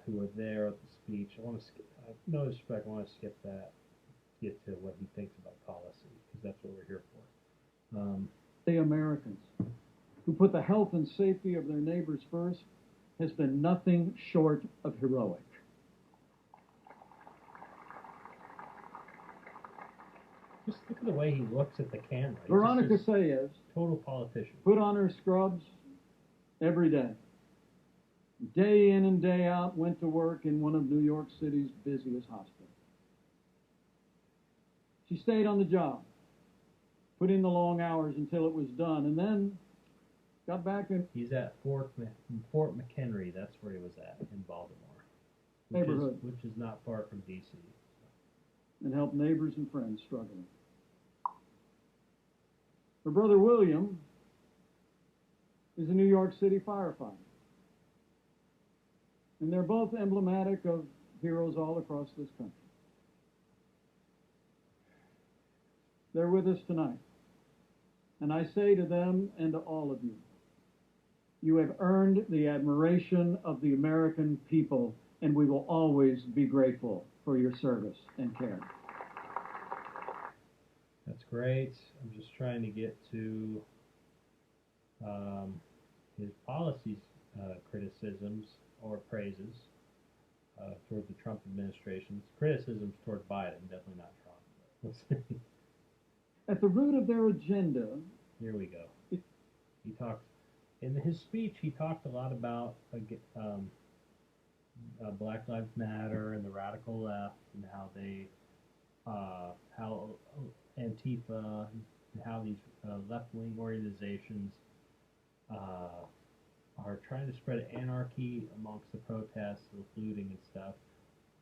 who were there at the speech. I want to skip, no disrespect, I want to skip that, get to what he thinks about policy, because that's what we're here for. The Americans who put the health and safety of their neighbors first has been nothing short of heroic. Just look at the way he looks at the camera. Veronica Sayers, total politician, put on her scrubs every day. Day in and day out, went to work in one of New York City's busiest hospitals. She stayed on the job, put in the long hours until it was done, and then got back in. He's at Fort McHenry. That's where he was at, in Baltimore. Neighborhood. Which is not far from D.C. And helped neighbors and friends struggling. Her brother William is a New York City firefighter. And they're both emblematic of heroes all across this country. They're with us tonight. And I say to them and to all of you, you have earned the admiration of the American people, and we will always be grateful for your service and care. That's great. I'm just trying to get to his policies, criticisms or praises toward the Trump administration's criticisms toward Biden, definitely not Trump. Let's see. At the root of their agenda. Here we go. He talked in his speech. He talked a lot about Black Lives Matter and the radical left and how they how Antifa, how these left-wing organizations are trying to spread anarchy amongst the protests with looting and stuff.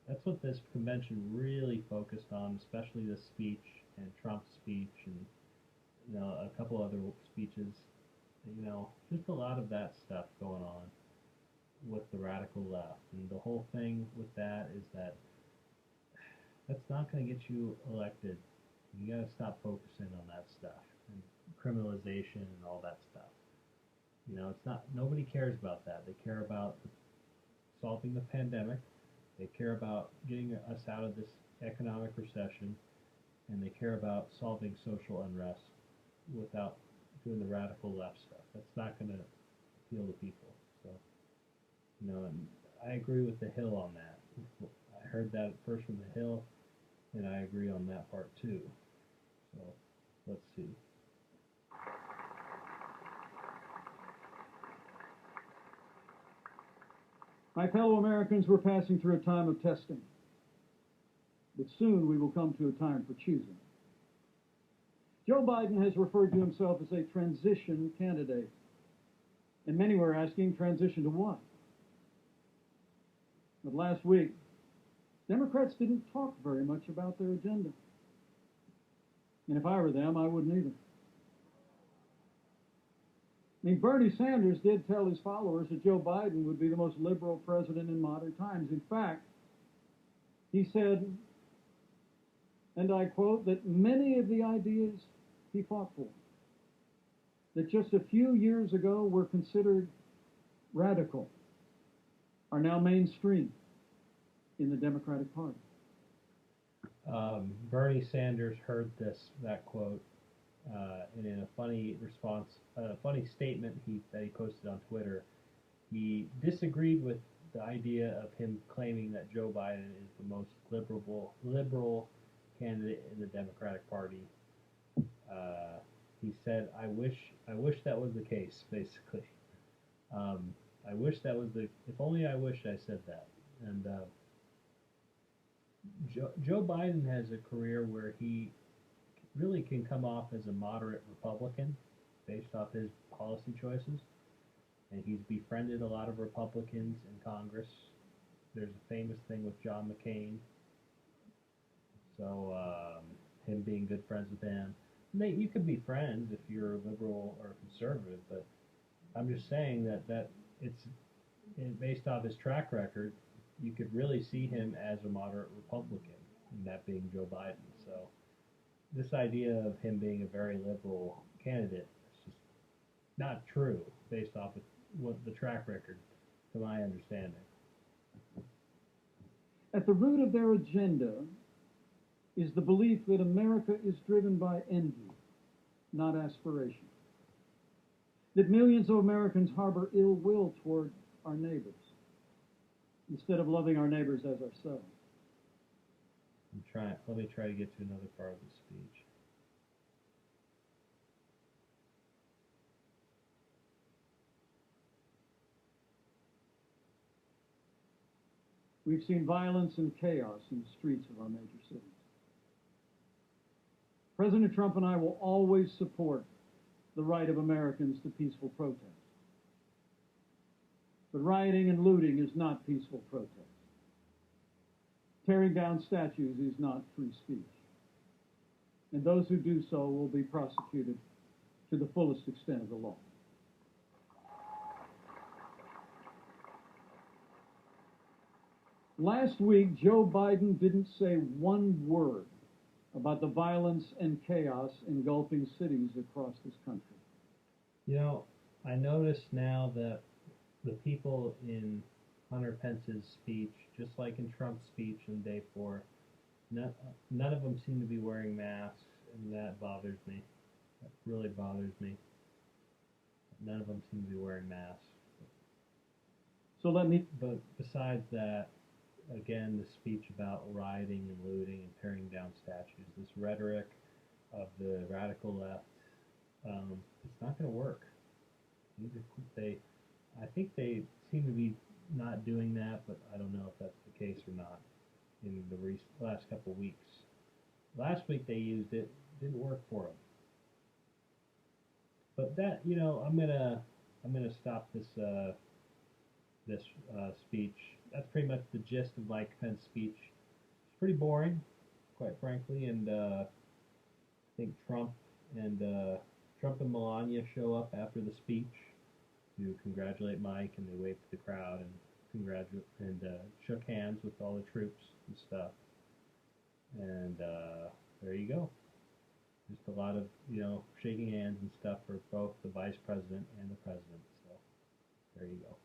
That's what this convention really focused on, especially this speech and Trump's speech and a couple other speeches. Just a lot of that stuff going on with the radical left. And the whole thing with that is that that's not going to get you elected. You got to stop focusing on that stuff and criminalization and all that stuff. It's not, nobody cares about that. They care about solving the pandemic. They care about getting us out of this economic recession, and they care about solving social unrest without doing the radical left stuff. That's not going to appeal to people. So, and I agree with the Hill on that. I heard that first from the Hill, and I agree on that part too. So, let's see. My fellow Americans, we're passing through a time of testing, but soon we will come to a time for choosing. Joe Biden has referred to himself as a transition candidate, and many were asking, transition to what? But last week, Democrats didn't talk very much about their agenda. And if I were them, I wouldn't either. Bernie Sanders did tell his followers that Joe Biden would be the most liberal president in modern times. In fact, he said, and I quote, that many of the ideas he fought for, that just a few years ago were considered radical, are now mainstream in the Democratic Party. Bernie Sanders heard that quote, and in a funny response, a funny statement that he posted on Twitter, he disagreed with the idea of him claiming that Joe Biden is the most liberal candidate in the Democratic Party. He said, "I wish that was the case." Basically, I wish that was the. If only I wished I said that. And Joe Biden has a career where he really can come off as a moderate Republican based off his policy choices, and he's befriended a lot of Republicans in Congress. There's a famous thing with John McCain, so him being good friends with him. You could be friends if you're a liberal or a conservative, but I'm just saying that it's based off his track record, you could really see him as a moderate Republican, and that being Joe Biden. So this idea of him being a very liberal candidate is just not true based off of what the track record, to my understanding. At the root of their agenda is the belief that America is driven by envy, not aspiration. That millions of Americans harbor ill will toward our neighbors instead of loving our neighbors as ourselves. Let me try to get to another part of the speech. We've seen violence and chaos in the streets of our major cities. President Trump and I will always support the right of Americans to peaceful protest. But rioting and looting is not peaceful protest. Tearing down statues is not free speech. And those who do so will be prosecuted to the fullest extent of the law. Last week, Joe Biden didn't say one word about the violence and chaos engulfing cities across this country. I notice now that the people in Hunter Pence's speech, just like in Trump's speech on day 4, none of them seem to be wearing masks, and that bothers me. That really bothers me. None of them seem to be wearing masks. But besides that, again, the speech about rioting and looting and tearing down statues, this rhetoric of the radical left, it's not going to work. I think they seem to be not doing that, but I don't know if that's the case or not in the last couple of weeks. Last week they used it, didn't work for them. But that, I'm gonna stop this speech. That's pretty much the gist of Mike Pence's speech. It's pretty boring, quite frankly, and I think Trump and Melania show up after the speech to congratulate Mike, and they waved to the crowd and shook hands with all the troops and stuff. And there you go. Just a lot of shaking hands and stuff for both the vice president and the president. So there you go.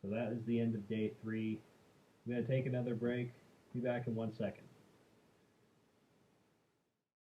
So that is the end of day 3. I'm gonna take another break. Be back in 1 second.